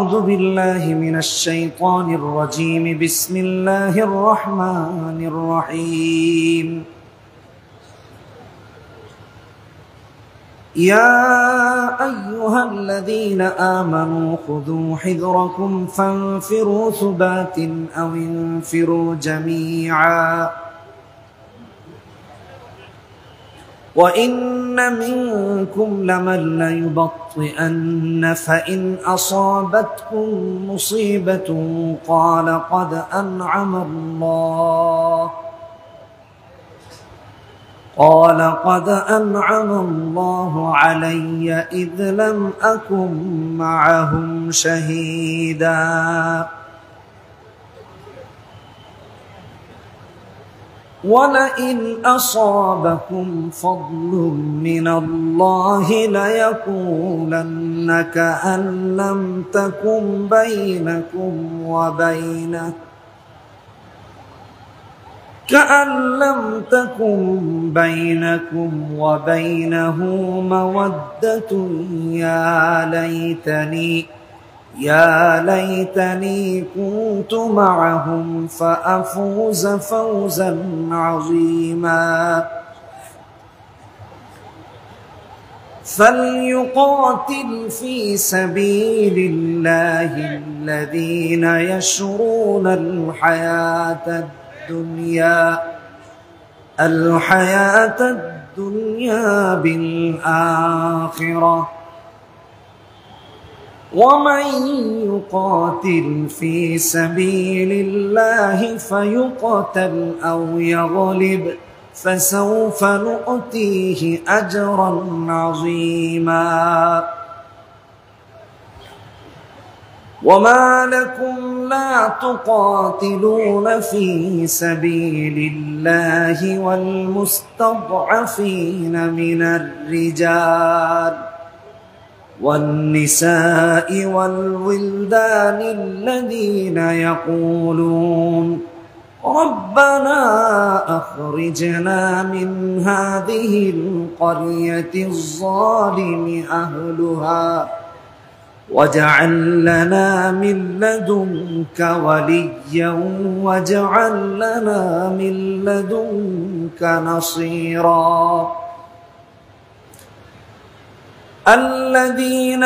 أعوذ بالله من الشيطان الرجيم بسم الله الرحمن الرحيم يا أيها الذين آمنوا خذوا حذركم فانفروا ثبات أو انفروا جميعا وإن منكم لمن ليبطئن فإن أصابتكم مصيبة قال قد أنعم الله علي إذ لم أكن معهم شهيدا ولئن أصابكم فضل من الله ليقولن كأن لم تكن بينكم وبينه مودة يا ليتني كنت معهم فأفوز فوزا عظيما فليقاتل في سبيل الله الذين يشرون الحياة الدنيا بالآخرة ومن يقاتل في سبيل الله فيقتل أو يغلب فسوف نؤتيه أجرا عظيما وما لكم لا تقاتلون في سبيل الله والمستضعفين من الرجال والنساء والولدان الذين يقولون ربنا أخرجنا من هذه القرية الظالم أهلها واجعل لنا من لدنك وليا واجعل لنا من لدنك نصيرا الذين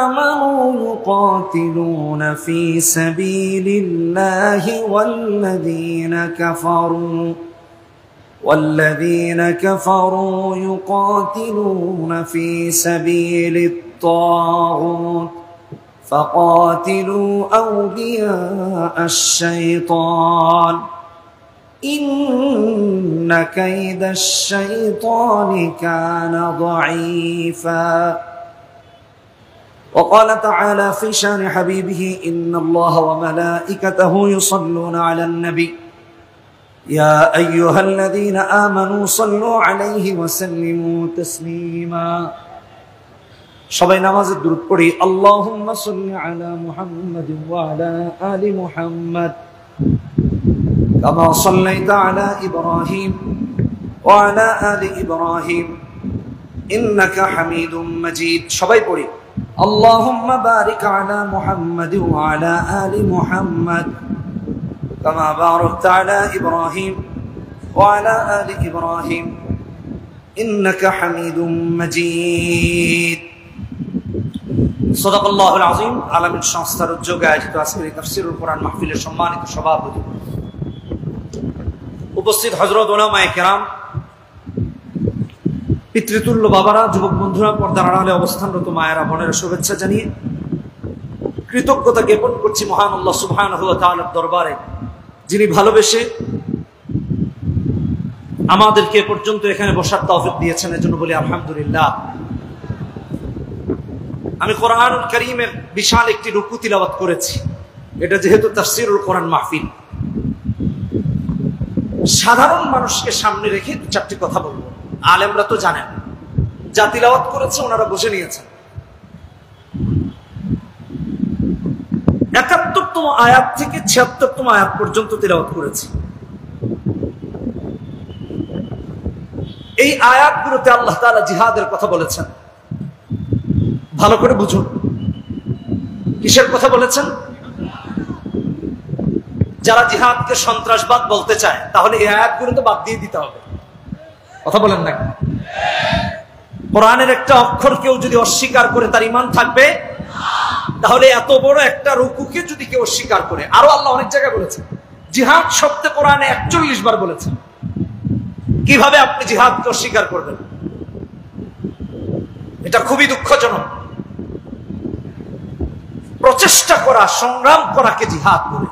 آمنوا يقاتلون في سبيل الله والذين كفروا يقاتلون في سبيل الطاغوت فقاتلوا أولياء الشيطان إن كيد الشيطان كان ضعيفا وقال تعالى في شان حبيبه إن الله وملائكته يصلون على النبي يا أيها الذين آمنوا صلوا عليه وسلموا تسليما সবাই নামাজে দুরূদ পড়ি আল্লাহুম্মা সাল্লি আলা মুহাম্মাদিন ওয়া আলা আলি মুহাম্মাদ কামা সাল্লাইতা আলা ইব্রাহিম ওয়া আলা আলি ইব্রাহিম ইন্নাকা হামিদুম মাজিদ সবাই পড়ি আল্লাহুম্মা বারিক আলা মুহাম্মাদিন ওয়া আলা আলি মুহাম্মাদ কামা বারাকতা আলা ইব্রাহিম ওয়া আলা আলি ইব্রাহিম ইন্নাকা হামিদুম মাজিদ সাদাকাল্লাহুল আযীম আলামিন সংস্থার উদ্যোগে আয়োজিত আজকের তাফসীরুল কোরআন মাহফিলের সম্মানিত সভাপতি উপস্থিত হযরত উলামায়ে কেরাম পিতৃতুল্য বাবারা যুবক বন্ধুরা পর্দার আড়ালে অবস্থানরত মায়েরা বোনেরা শুভেচ্ছা জানিয়ে কৃতজ্ঞতা জ্ঞাপন করছি মহান আল্লাহ সুবহানাহু ওয়া তাআলার দরবারে যিনি ভালোবেসে আমাদেরকে পর্যন্ত এখানে বসার তৌফিক দিয়েছেন এজন্য বলি আলহামদুলিল্লাহ আমি কোরআনুল কারীমের বিশাল একটি রুকু তিলাওয়াত করেছি এটা যেহেতু তাফসীরুল কোরআন মাহফিল সাধারণ মানুষকে সামনে রেখে দু চারটি কথা বলবো আলেমরা তো জানেন যা তিলাওয়াত করেছে ওনারা বুঝে নিয়েছেন ৭১তম আয়াত থেকে ৭৬তম আয়াত পর্যন্ত তিলাওয়াত করেছি এই আয়াতগুলোতে আল্লাহ তাআলা জিহাদের কথা বলেছেন ভালো করে বুঝুন কিসের কথা বলেছেন? যারা জিহাদকে সন্ত্রাসবাদ বলতে চায় তাহলে এই আয়াতগুলো তো বাদ দিয়ে দিতে হবে। কথা বলেন না? কোরআনের একটা অক্ষর কেউ যদি অস্বীকার করে তার ঈমান থাকবে? তাহলে এত বড় একটা রুকুকে যদি কেউ অস্বীকার করে, আরো আল্লাহ অনেক জায়গায় বলেছেন, জিহাদ শব্দ কোরআনে 41 বার বলেছেন। কিভাবে আপনি জিহাদকে অস্বীকার করবেন? এটা খুবই দুঃখজনক। প্রচেষ্টা করা, সংগ্রাম করাকে জিহাদ বলে।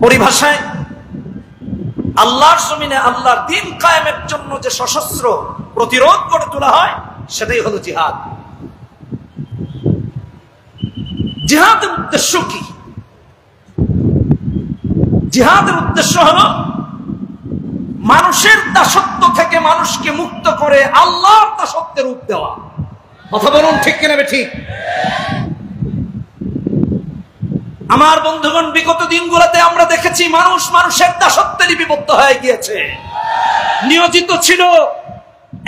পরিভাষায় আল্লাহর জমিনে আল্লাহর দ্বীন কায়েমের জন্য যে সশস্ত্র প্রতিরোধ গড়ে তোলা হয় সেটাই হলো জিহাদ। জিহাদের উদ্দেশ্য কি? জিহাদের উদ্দেশ্য হলো মানুষের দাসত্ব থেকে মানুষকে মুক্ত করে আল্লাহর দাসত্বের রূপ দেওয়া। কথা বলুন ঠিক কিনা ঠিক? আমার বন্ধুগণ, বিগত দিনগুলোতে আমরা দেখেছি মানুষ মানুষের দাসত্বে লিপিবদ্ধ হয়ে গিয়েছে। নিয়োজিত ছিল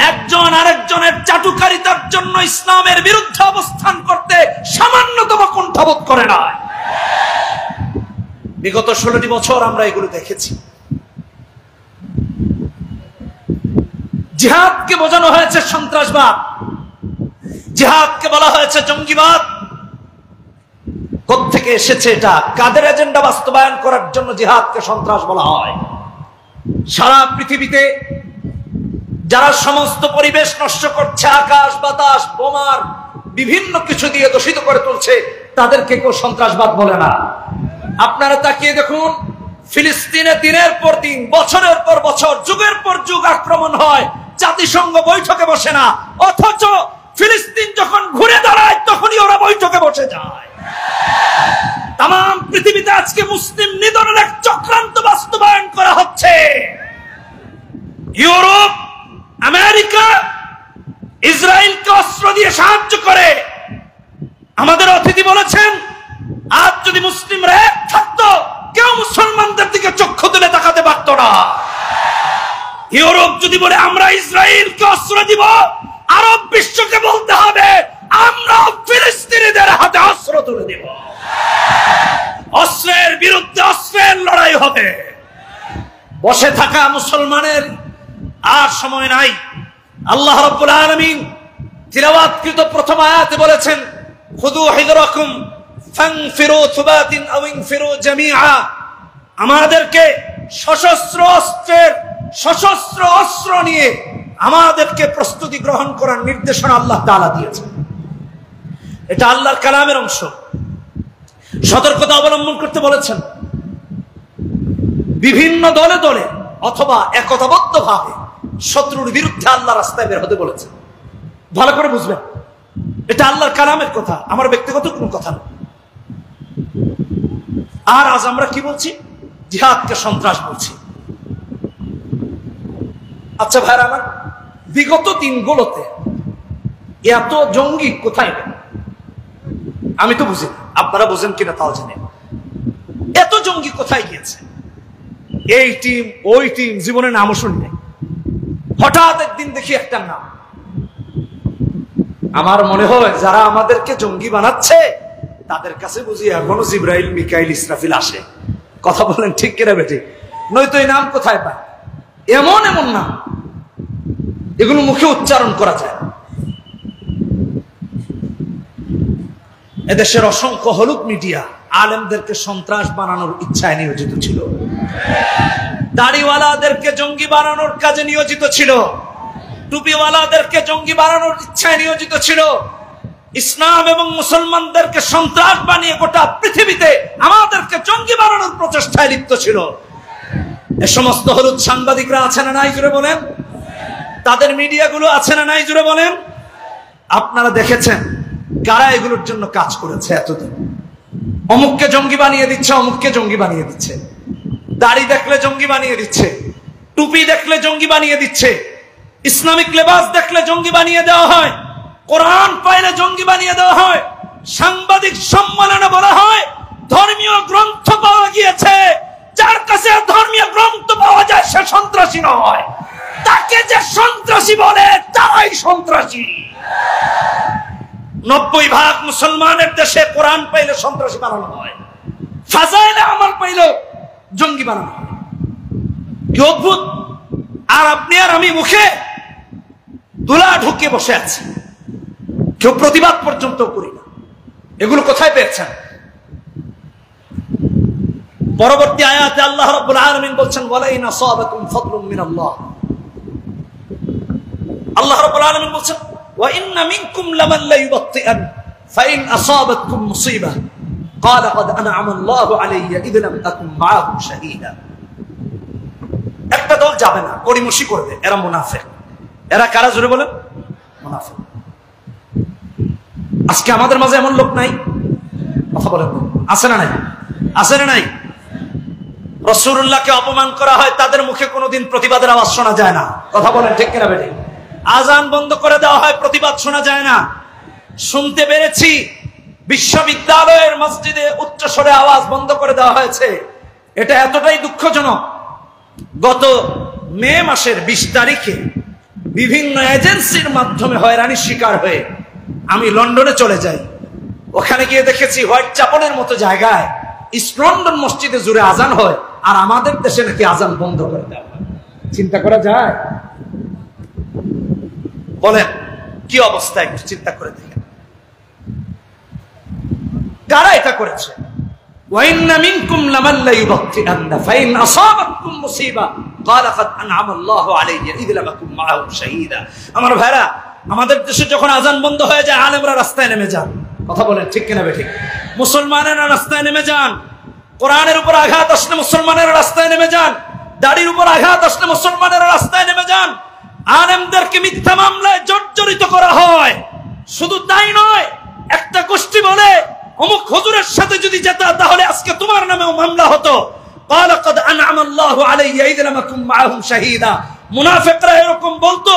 একজন আরেকজনের চাটুকারিতার জন্য ইসলামের বিরুদ্ধে অবস্থান করতে সামান্যতম কুণ্ঠাবোধ করে না। বিগত 16টি বছর আমরা এগুলো দেখেছি। জিহাদকে বোঝানো হয়েছে সন্ত্রাসবাদ, জিহাদকে বলা হয়েছে জঙ্গিবাদ। কোত্থেকে এসেছে এটা? কাদের এজেন্ডা বাস্তবায়ন করার জন্য জিহাদকে সন্ত্রাস বলা হয়? সারা পৃথিবীতে যারা সমস্ত পরিবেশ নষ্ট করছে, আকাশ বাতাস বোমার বিভিন্ন কিছু দিয়ে দূষিত করে তুলছে, তাদেরকে কেউ সন্ত্রাসবাদ বলে না। আপনারা তাকিয়ে দেখুন, ফিলিস্তিনে দিনের পর দিন, বছরের পর বছর, যুগের পর যুগ আক্রমণ হয়, জাতিসংঘ বৈঠকে বসে না, অথচ ফিলিস্তিন যখন ঘুরে দাঁড়ায় তখনই ওরা বৈঠকে বসে যায়। তাম পৃথিবীতে আজকে মুসলিম নিধনের এক চক্রান্ত বাস্তবায়ন করা হচ্ছে। ইউরোপ, আমেরিকা, ইসরায়েলকে অস্ত্র দিয়ে সাহায্য করে। আমাদের অতিথি বলেছেন, আজ যদি মুসলিমরা এক থাকতো, কেউ মুসলমানদের দিকে চক্ষু তুলে তাকাতে পারত না। ইউরোপ যদি বলে আমরা ইসরায়েলকে অস্ত্র দিব, আরব বিশ্বকে বলতে হবে আমরা ফিলিস্তিনিদের হাতে অস্ত্র তুলে দিব। অস্ত্রের বিরুদ্ধে অস্ত্রের লড়াই হবে। বসে থাকা মুসলমানের আর সময় নাই। আল্লাহ রাব্বুল আলামিন তিলাওয়াতকৃত প্রথম আয়াতে বলেছেন, খুযু হিযরাকুম ফানফিরু সুবাতিন আও ইনফিরু জামিআ। আমাদেরকে সশস্ত্র অস্ত্র নিয়ে আমাদেরকে প্রস্তুতি গ্রহণ করার নির্দেশনা আল্লাহ তাআলা দিয়েছেন। এটা আল্লাহর কালামের অংশ। সতর্কতা অবলম্বন করতে বলেছেন। বিভিন্ন দলে দলে অথবা একতাবদ্ধভাবে শত্রুর বিরুদ্ধে আল্লাহ রাস্তায় বের হতে বলেছেন। ভালো করে বুঝবেন, এটা আল্লাহর কালামের কথা, আমার ব্যক্তিগত কোনো কথা না। আর আজ আমরা কি বলছি? জিহাদকে সন্ত্রাস বলছি। আচ্ছা ভাইরা আমার, বিগত দিনগুলোতে এত জঙ্গি কোথায় গেল? আমি তো বুঝি, আপনারা বুঝেন কিনা তাও জানি। এত জঙ্গি কোথায় গিয়েছে? এই টিম ওই টিম, জীবনে নামও শুনি নাই। হঠাৎ একদিন দেখি একটা নাম। আমার মনে হয় যারা আমাদেরকে জঙ্গি বানাচ্ছে তাদের কাছে বুঝি এখনো জিবরাইল, মিকাইল, ইসরাফিল আসে। কথা বলেন ঠিক কিনা বেটি? নয়তো এই নাম কোথায় পায়? এমন এমন নাম, এগুলো মুখে উচ্চারণ করা যায় না। এদেশের অসংখ্য হলুদ মিডিয়া আলেমদেরকে সন্ত্রাস বানানোর ইচ্ছায় নিয়োজিত ছিল, দাড়িওয়ালাদেরকে জঙ্গি বানানোর কাজে নিয়োজিত ছিল, টুপিওয়ালাদেরকে জঙ্গি বানানোর ইচ্ছায় নিয়োজিত ছিল, ইসলাম এবং মুসলমানদেরকে সন্ত্রাস বানিয়ে গোটা পৃথিবীতে আমাদেরকে জঙ্গি বানানোর প্রচেষ্টায় লিপ্ত ছিল। এ সমস্ত হলুদ সাংবাদিকরা আছে না নাই জুড়ে বলেন? তাদের মিডিয়াগুলো আছে না নাই জুড়ে বলেন? আপনারা দেখেছেন কারা এগুলোর জন্য কাজ করেছে এতদিন? অমুককে জঙ্গি বানিয়ে দিচ্ছে, অমুককে জঙ্গি বানিয়ে দিচ্ছে, দাড়ি দেখলে জঙ্গি বানিয়ে দিচ্ছে, টুপি দেখলে জঙ্গি বানিয়ে দিচ্ছে, ইসলামিক লেবাস দেখলে জঙ্গি বানিয়ে দেওয়া হয়, কোরআন পাইলে জঙ্গি বানিয়ে দেওয়া হয়। সাংবাদিক সম্মেলনে বলা হয় ধর্মীয় গ্রন্থ পাওয়া গিয়েছে, যার কাছে ধর্মীয় গ্রন্থ পাওয়া যায় সে সন্ত্রাসী নয়, তাকে যে সন্ত্রাসী বলে তারাই সন্ত্রাসী। 90% মুসলমানের দেশে কোরআন পাইলে সন্ত্রাসী বানানো হয়, ফাজাইলে আমল পাইলে জঙ্গি বানানো হয়। কি অদ্ভুত! আর আপনি আর আমি মুখে দুলা ঢুকে বসে আছি, কেউ প্রতিবাদ পর্যন্ত করি না। এগুলো কোথায় পেয়েছেন? পরবর্তী আয়াতে আল্লাহ রাব্বুল আলামিন বলছেন, ওয়ালাইন আসাবাকুম ফাদলুম মিনাল্লাহ। আল্লাহ রাব্বুল আলামিন বলছেন, ওয়া ইন্না মিনকুম লামান লা ইউবাত্তিআন ফাইন আসাবাতকুম মুসিবাহ ক্বালা ক্বাদ আনআমা আল্লাহু আলাইয়া ইয লাম আকুন মাআহুম শাহীদা। একটা দল যাবে না, গড়িমসি করবে, এরা মুনাফিক। এরা কারা? জোরে বলেন, মুনাফিক। আজকে আমাদের মাঝে এমন লোক নাই? কথা বলেন, আছে না নাই? আছে না নাই? রাসূলুল্লাহকে অপমান করা হয়, তাদের মুখে কোনোদিন প্রতিবাদের আওয়াজ শোনা যায় না। কথা বলেন ঠিক কিনা বেঠিক? আজান বন্ধ করে দেওয়া হয়, প্রতিবাদ শোনা যায় না। শুনতে পেরেছি বিশ্ববিদ্যালয়ের মসজিদে উচ্চস্বরে আওয়াজ বন্ধ করে দেওয়া হয়েছে। এটা এতটাই দুঃখজনক, গত মে মাসের 20 তারিখে বিভিন্ন এজেন্সির মাধ্যমে হয়রানির শিকার হয়ে আমি লন্ডনে চলে যাই। ওখানে গিয়ে দেখেছি হোয়াইট চ্যাপেলের মতো জায়গায় ইস্ট লন্ডন মসজিদে জুড়ে আজান হয়, আর আমাদের দেশে নাকি আজান বন্ধ করে দেওয়া হয়। চিন্তা করা যায়? বলেন কি অবস্থা, একটু চিন্তা করে দেখেন। কারা এটা করেছে? وَإِنَّ مِنكُمْ لَمَن لَّيُبَطِّئَنَّ فَإِنْ أَصَابَتْكُم مُّصِيبَةٌ قَالَ قَدْ أَنْعَمَ اللَّهُ عَلَيَّ إِذْ لَمْ أَكُن مَّعَهُمْ شَهِيدًا। আমার ভাইরা, আমাদের দেশে যখন আজান বন্ধ হয়ে যায়, আলেমরা রাস্তায় নেমে যান। কথা বলেন ঠিক কিনা বেঠিক? মুসলমানেরা রাস্তায় নেমে যান। কোরআনের উপর আঘাত আসলে মুসলমানেরা রাস্তায় নেমে যান। দাড়ির উপর আঘাত আসলে মুসলমানেরা রাস্তায় নেমে যান। আলেমদেরকে মিথ্যা মামলায় জর্জরিত করা হয়। শুধু তাই নয়, একটা গোষ্ঠী বলে অমুক হুজুরের সাথে যদি যেত তাহলে আজকে তোমার নামেও মামলা হতো। ক্বালা ক্বাদ আনআমা আল্লাহু আলাইয়া ইয লাম আকুন মাআহুম শাহীদা। মুনাফিকরা এরকম বলতো।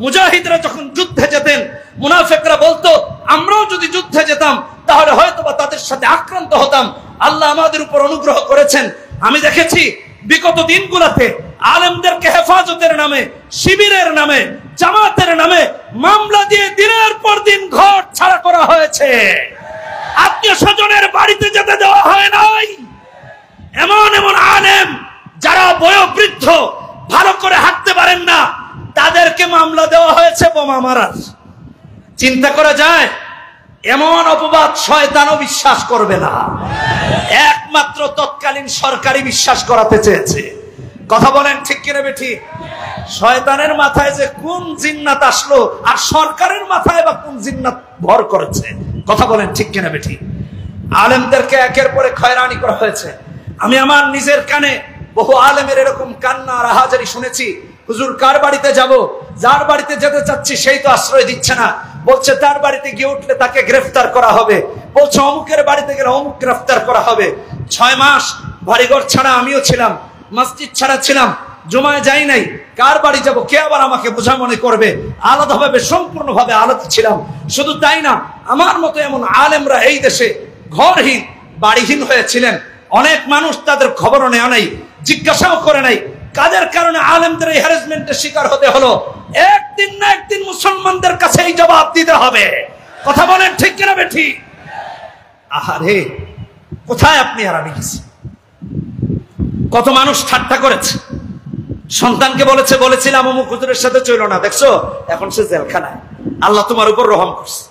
মুজাহিদরা যখন যুদ্ধে যেতেন, মুনাফিকরা বলতো আমরাও যদি যুদ্ধে যেতাম তাহলে হয়তোবা তাদের সাথে আক্রান্ত হতাম। আল্লাহ আমাদের উপর অনুগ্রহ করেছেন। আমি দেখেছি বিগত দিনগুলোতে আলেমদেরকে হেফাজতের নামে, শিবিরের নামে, জামাতের নামে মামলা দিয়ে দিনের পর দিন ঘর ছাড়া করা হয়েছে। আত্মীয় স্বজনের বাড়িতে যেতে দেওয়া হয় নাই। এমন এমন আলেম যারা বয়োবৃদ্ধ, ভালো করে হাঁটতে পারেন না, তাদেরকে মামলা দেওয়া হয়েছে বোমা মারার। চিন্তা করা যায়? এমন অপবাদ শয়তানও বিশ্বাস করবে না। একমাত্র তৎকালীন সরকারি বিশ্বাস করাতে চেয়েছে। কথা বলেন ঠিক কিনা বেঠিক? শয়তানের মাথায় যে কোন জিন্নাত আসলো, আর সরকারের মাথায় বা কোন জিন্নাত ভর করেছে। কথা বলেন ঠিক কিনা বেঠিক? আলেমদেরকে একের পরে হয়রানি করা হয়েছে। আমি আমার নিজের কানে বহু আলেমের এরকম কান্না আর আহাজারি শুনেছি। হুজুর কার বাড়িতে যাব? যার বাড়িতে যেতে চাচ্ছি সেই তো আশ্রয় দিচ্ছে না। বলছে তার বাড়িতে গিয়ে উঠলে তাকে গ্রেফতার করা হবে। বলছে অমুকের বাড়িতে গেলে অমুক গ্রেফতার করা হবে। 6 মাস বাড়িঘর ছাড়া আমিও ছিলাম, মসজিদ ছাড়া ছিলাম, জুমায় যাই নাই। কার বাড়ি যাব? কে আবার আমাকে বোঝা মনে করবে? আলাদাভাবে, সম্পূর্ণভাবে আলাদা ছিলাম। শুধু তাই না, আমার মতো এমন আলেমরা এই দেশে ঘরহীন, বাড়িহীন হয়েছিলেন। অনেক মানুষ তাদের খবরও নেওয়া নাই, জিজ্ঞাসাও করে নাই। কাদের কারণে আলেমদের এই হ্যারাসমেন্টের শিকার হতে হলো? একদিন না একদিন মুসলমানদের কাছে এই জবাব দিতে হবে। কথা বলেন ঠিক কিনা বেঠিক? আহারে, কোথায় আপনি আর আমি গেছি? কত মানুষ ঠাট্টা করেছে। সন্তানকে বলেছিলাম অমুক হুজুরের সাথে চলো না, দেখছো এখন সে জেলখানায়। আল্লাহ তোমার উপর রহম করছে।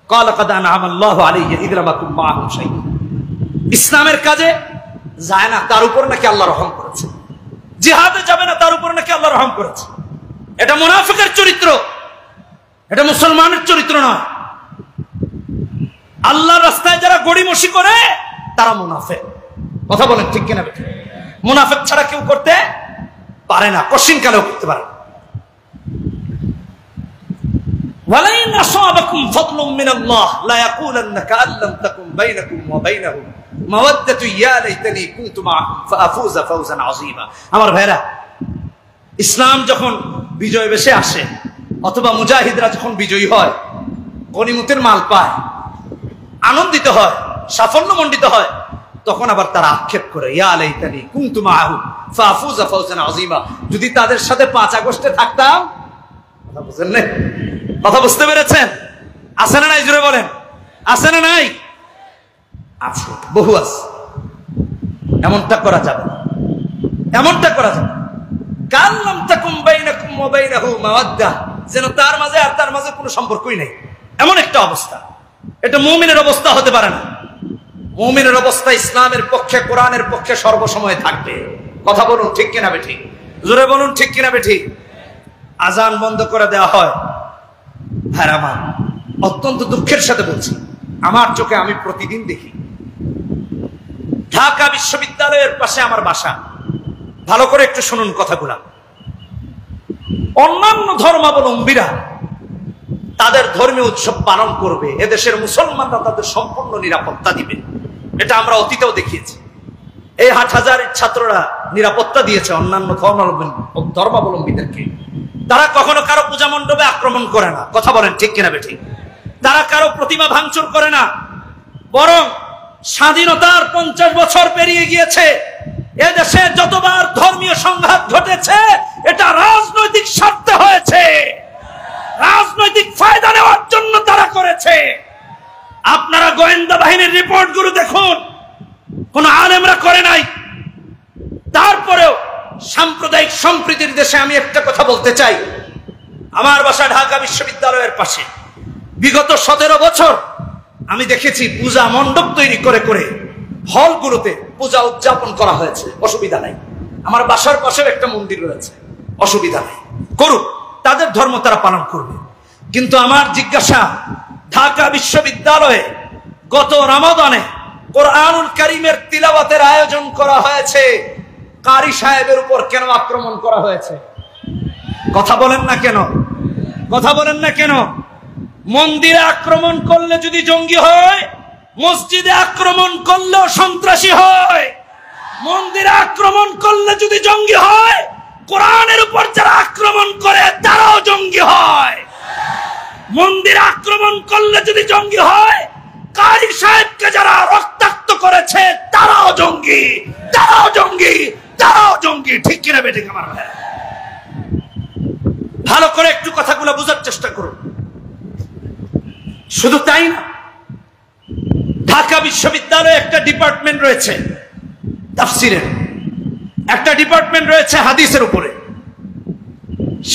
ক্বালা ক্বাদ আনআমা আল্লাহু আলাইয়া ইয লাম আকুন মাআহুম শাহীদা। ইসলামের কাজে যায় না, তার উপর নাকি আল্লাহ রহম করেছে। জিহাদে যাবে না, তার উপর নাকি আল্লাহ রহম করেছে। এটা মুনাফিকের চরিত্র, এটা মুসলমানের চরিত্র নয়। আল্লাহর রাস্তায় যারা গড়িমসি করে তারা মুনাফিক। কথা বলেন ঠিক কিনা বেঠিক? মুনাফিক ছাড়া কেউ করতে পারে না, কশিন কালেও করতে পারে না। ওয়ালাইন আসাবাকুম ফাদলুম মিনাল্লাহ লা ইয়াকুলান্না কাআন লাম তাকুন বাইনাকুম ওয়া বাইনাহু মাওয়াদ্দাতু ইয়া লাইতানি কুনতু মাআহুম ফাআফুযা ফাওজান আযীমা। আমার ভাইরা, ইসলাম যখন বিজয় বেশে আসে, অথবা মুজাহিদরা যখন বিজয়ী হয়, গনিমতের মাল পায়, আনন্দিত হয়, সাফল্যমণ্ডিত হয়, তখন আবার তারা আক্ষেপ করে, ইয়া লাইতানি কুনতু মাআহুম ফাআফুযা ফাওজান আযীমা। যদি তাদের সাথে 5 আগস্টে থাকতাম। কথা বুঝেন না? কথা বুঝতে পেরেছেন? আছে না নাই? জোরে বলেন, আছে না নাই? আছে, বহু আছে। এমনটা করা যাবে না, এমনটা করা যাবে না। কাল্লাম তাকুম বাইনাকুম ওয়া বাইনাহু মাওয়াদ্দাহ, যেন তার মাঝে আর তার মাঝে কোনো সম্পর্কই নেই, এমন একটা অবস্থা। এটা মুমিনের অবস্থা হতে পারে না। মুমিনের অবস্থা ইসলামের পক্ষে, কোরআনের পক্ষে সর্বসময় থাকবে। কথা বলুন ঠিক কিনা বেঠিক? জোরে বলুন ঠিক কিনা বেঠিক? আজান বন্ধ করে দেওয়া হয়। হ্যাঁ আমার অত্যন্ত দুঃখের সাথে বলছি, আমার চোখে আমি প্রতিদিন দেখি। ঢাকা বিশ্ববিদ্যালয়ের পাশে আমার বাসা। ভালো করে একটু শুনুন কথাগুলা। অন্যান্য ধর্মাবলম্বীরা তাদের ধর্মীয় উৎসব পালন করবে, এদেশের মুসলমানরা তাদের সম্পূর্ণ নিরাপত্তা দিবে। এটা আমরা অতীতেও দেখিয়েছি। এই হাটহাজারীর ছাত্ররা নিরাপত্তা দিয়েছে অন্যান্য ধর্মাবলম্বীদেরকে। তারা কখনো কারো পূজা মণ্ডপে আক্রমণ করে না। কথা বলেন ঠিক কিনা বেঠিক? তারা কারো প্রতিমা ভাঙচুর করে না, বরং স্বাধীনতার 50 বছর পেরিয়ে গিয়েছে, এদেশে যতবার ধর্মীয় সংঘাত ঘটেছে এটা রাজনৈতিক স্বার্থে হয়েছে, রাজনৈতিক ফায়দা নেওয়ার জন্য তারা করেছে। আপনারা গোয়েন্দা বাহিনীর রিপোর্টগুলো দেখুন, কোন আলেমরা করে নাই। তারপরেও সাম্প্রদায়িক সম্প্রীতির দেশে আমি একটা কথা বলতে চাই। আমার বাসা ঢাকা বিশ্ববিদ্যালয়ের পাশে। বিগত 17 বছর আমি দেখেছি পূজা মণ্ডপ তৈরি করে করে হলগুলোতে পূজা উদযাপন করা হয়েছে, অসুবিধা নাই। আমার বাসার পাশেও একটা মন্দির রয়েছে, অসুবিধা নাই, করুক, তাদের ধর্ম তারা পালন করবে। কিন্তু আমার জিজ্ঞাসা, ঢাকা বিশ্ববিদ্যালয়ে গত রমাদানে কোরআনুল কারীমের তিলাওয়াতের আয়োজন করা হয়েছে, কারি সাহেবের উপর কেন আক্রমণ করা হয়েছে? কথা বলেন না কেন? কথা বলেন না কেন? মন্দিরে আক্রমণ করলে যদি জঙ্গি হয়, মসজিদে আক্রমণ করলেও সন্ত্রাসী হয়। মন্দিরে আক্রমণ করলে যদি জঙ্গি হয়, কোরআনের উপর যারা আক্রমণ করে তারাও জঙ্গি হয়। মন্দিরে আক্রমণ করলে যদি জঙ্গি হয়, কারি সাহেবকে যারা রক্তাক্ত করেছে তারাও জঙ্গি, তারাও জঙ্গি, তারাও জঙ্গি। ঠিক কিনা বেঠিক আমার ভাই? ভালো করে একটু কথাগুলো বোঝার চেষ্টা করুন। শুধু তাই না, ঢাকা বিশ্ববিদ্যালয়ে একটা ডিপার্টমেন্ট রয়েছে তাফসিরের, একটা ডিপার্টমেন্ট রয়েছে হাদিসের উপরে।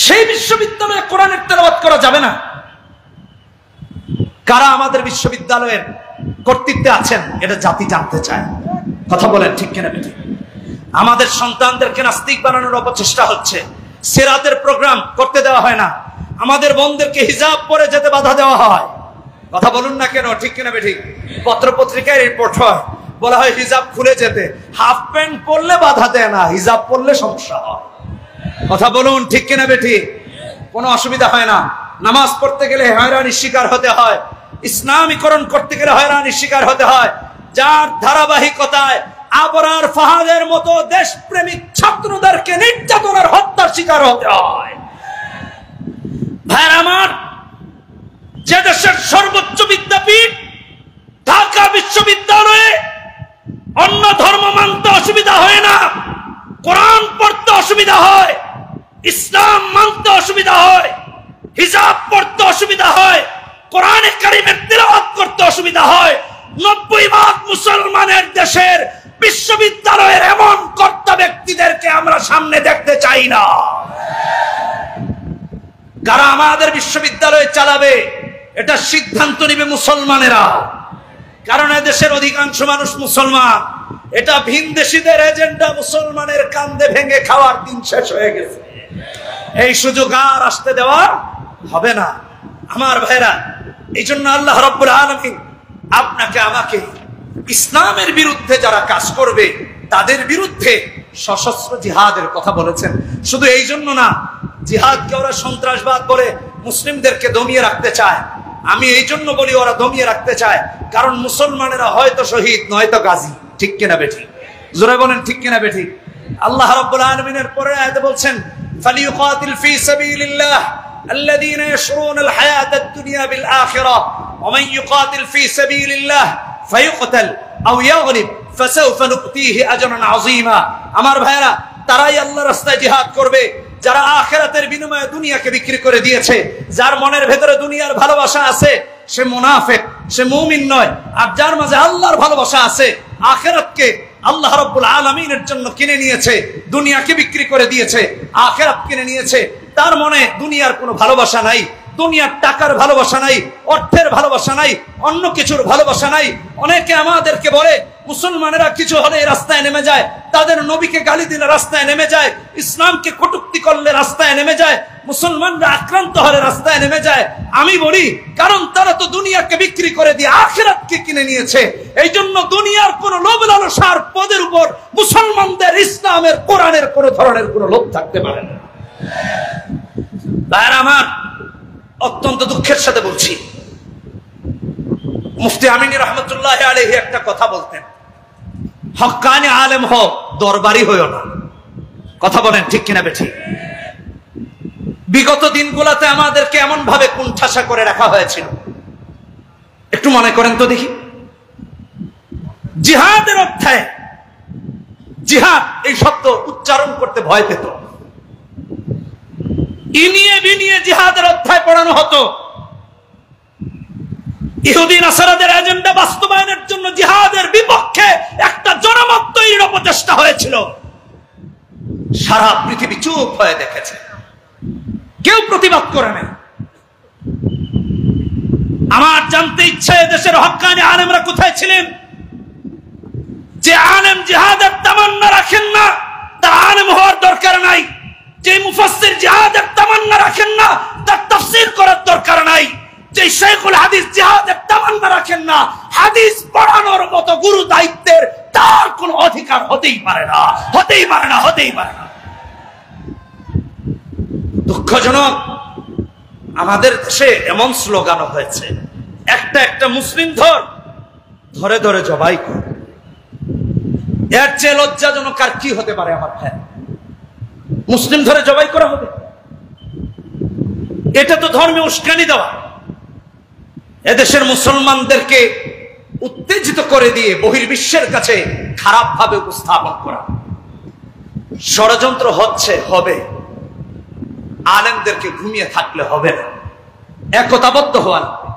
সেই বিশ্ববিদ্যালয়ে কোরআনের তেলাওয়াত করা যাবে না। কারা আমাদের বিশ্ববিদ্যালয়ের কর্তৃত্বে আছেন এটা জাতি জানতে চায়। কথা বলেন ঠিক কিনা বেঠিক? আমাদের সন্তানদেরকে নাস্তিক বানানোর অপচেষ্টা হচ্ছে। সিরাতের প্রোগ্রাম করতে দেওয়া হয় না, আমাদের বোনদেরকে হিজাব পরে যেতে বাধা দেওয়া হয়। কথা বলুন না কেন? ঠিক কিনা বেঠিক? পত্র পত্রিকায় রিপোর্ট হয়, বলা হয় হিজাব খুলে যেতে, হাফ প্যান্ট পরলে বাধা দেয় না, হিজাব পরলে সমস্যা হয়। কথা বলুন ঠিক কিনা বেঠিক? কোনো অসুবিধা হয় না। নামাজ পড়তে গেলে হয়রানির শিকার হতে হয়, ইসলামীকরণ করতে গেলে হয়রানির শিকার হতে হয়, যার ধারাবাহিকতায় আবরার ফাহাদের মতো দেশপ্রেমিক ছাত্রদেরকে নির্যাতনের হত্যার শিকার হতে হয়। ভাইরা আমার, যে দেশের সর্বোচ্চ বিদ্যাপীঠ ঢাকা বিশ্ববিদ্যালয়ে অন্য ধর্ম মানতে অসুবিধা হয় না, কোরআন পড়তে অসুবিধা হয়, ইসলাম মানতে অসুবিধা হয়, হিজাব পড়তে অসুবিধা হয়, কোরআনে কারীমের তিলাওয়াত করতে অসুবিধা হয়। 90% মুসলমানের দেশের বিশ্ববিদ্যালয়ের এমন কর্তা ব্যক্তিদেরকে আমরা সামনে দেখতে চাই না। কারা আমাদের বিশ্ববিদ্যালয় চালাবে এটা সিদ্ধান্ত নেবে মুসলমানেরা, কারণ এদেশের অধিকাংশ মানুষ মুসলমান। এটা ভিনদেশীদের এজেন্ডা মুসলমানের কান্দে ভেঙে খাওয়ার দিন শেষ হয়ে গেছে। এই সুযোগ আর আসতে দেওয়া হবে না আমার ভাইরা। এই জন্য আল্লাহ রাব্বুল আলামিন আপনাকে আমাকে ইসলামের বিরুদ্ধে যারা কাজ করবে তাদের বিরুদ্ধে সশস্ত্র জিহাদের কথা বলেছেন। শুধু এই জন্য না, জিহাদকে ওরা সন্ত্রাসবাদ বলে মুসলিমদেরকে দমিয়ে রাখতে চায়। আমি এই জন্য বলি ওরা দমিয়ে রাখতে চায়, কারণ মুসলমানেরা হয়তো শহীদ নয়তো গাজী। ঠিক কিনা বেঠিক? জোরে বলেন ঠিক কিনা বেঠিক? আল্লাহ রাব্বুল আলামিনের পরে আয়াতে বলছেন, ফালিয়ুকাতিল ফি সাবিলিল্লাহ আল্লাযীনা ইয়াশরুনাল হায়াতাদ দুনিয়া বিল আখিরাহ ওয়া মান ইউকাতিল ফি সাবিলিল্লাহ ফায়ুকতাল আও ইয়াগলিব ফাসাউফা নুতিহি আজরান আযীমা। আমার ভাইরা, তারাই আল্লাহর রাস্তায় জিহাদ করবে যারা আখিরাতের বিনিময়ে দুনিয়াকে বিক্রি করে দিয়েছে, যার মনের ভেতরে দুনিয়ার ভালোবাসা আছে সে মুনাফিক, সে মুমিন নয়। আর যার মাঝে আল্লাহর ভালোবাসা আছে, আখিরাতকে আল্লাহ রাব্বুল আলামিনের জন্য কিনে নিয়েছে, দুনিয়াকে বিক্রি করে দিয়েছে, আখিরাত কিনে নিয়েছে, তার মনে দুনিয়ার কোনো ভালোবাসা নাই, দুনিয়ার টাকার ভালোবাসা নাই, অর্থের ভালোবাসা নাই, অন্য কিছুর ভালোবাসা নাই। অনেকে আমাদেরকে বলে মুসলমানেরা কিছু হলে রাস্তায় নেমে যায়, তাদের নবীকে গালি দিলে রাস্তায় নেমে যায়, ইসলামকে কটূক্তি করলে রাস্তায় নেমে যায়, মুসলমানরা আক্রান্ত হলে রাস্তায় নেমে যায়। আমি বলি কারণ তারা তো দুনিয়াকে বিক্রি করে দিয়ে আখিরাতকে কিনে নিয়েছে। এই জন্য দুনিয়ার কোন লোভ লালসার পদের উপর মুসলমানদের ইসলামের কোরআনের কোন ধরনের কোন লোভ থাকতে পারে না। ভাইরা আমার, অত্যন্ত দুঃখের সাথে বলছি, মুফতি আমিনী রহমতুল্লাহ আলাইহি একটা কথা বলতেন, হক্কানি আলেম হও, দরবারি হইও না। কথা বলেন ঠিক কিনা বেঠিক? বিগত দিনগুলোতে আমাদেরকে এমন ভাবে কুণ্ঠাসা করে রাখা হয়েছিল, একটু মনে করেন তো দেখি। জিহাদের অধ্যায়ে জিহাদ এই শব্দ উচ্চারণ করতে ভয় পেত, ইনিয়ে বিনিয়ে জিহাদের অধ্যায় পড়ানো হতো। ইহুদি নাসারাদের এজেন্ডা বাস্তবায়নের জন্য জিহাদের বিপক্ষে একটা জনমত তৈরির অপচেষ্টা হয়েছিল। সারা পৃথিবী চুপ হয়ে দেখেছে, কেউ প্রতিবাদ করে নাই। আমার জানতে ইচ্ছে, দেশের হক্কানি আলেমরা কোথায় ছিলেন? যে আলেম জিহাদের তামান্না রাখেন না, তার আলেম হওয়ার দরকার নাই। যে মুফাসসির জিহাদের তামান্না রাখেন না, তার তাফসীর করার দরকার নাই। যে শাইখুল হাদিস জিহাদের তামান্না রাখেন না, হাদিস পড়ানোর মতো গুরু দায়িত্বের তার কোনো অধিকার হতেই পারে না, হতেই পারে না, হতেই পারে না। দুঃখজনক, আমাদের দেশে এমন স্লোগানও হয়েছে, একটা একটা মুসলিম ধরে ধরে জবাই কর। এর চেয়ে লজ্জাজনক আর কি হতে পারে আমার ভাই? মুসলিম ধরে জবাই করা হবে? এটা তো ধর্মে উস্কানি দেওয়া। এদেশের মুসলমানদেরকে উত্তেজিত করে দিয়ে বহির্বিশ্বের কাছে খারাপ ভাবে উপস্থাপন করা। ষড়যন্ত্র হচ্ছে, হবে। আলেমদেরকে ঘুমিয়ে থাকলে হবে না, একতাবদ্ধ হওয়া লাগবে।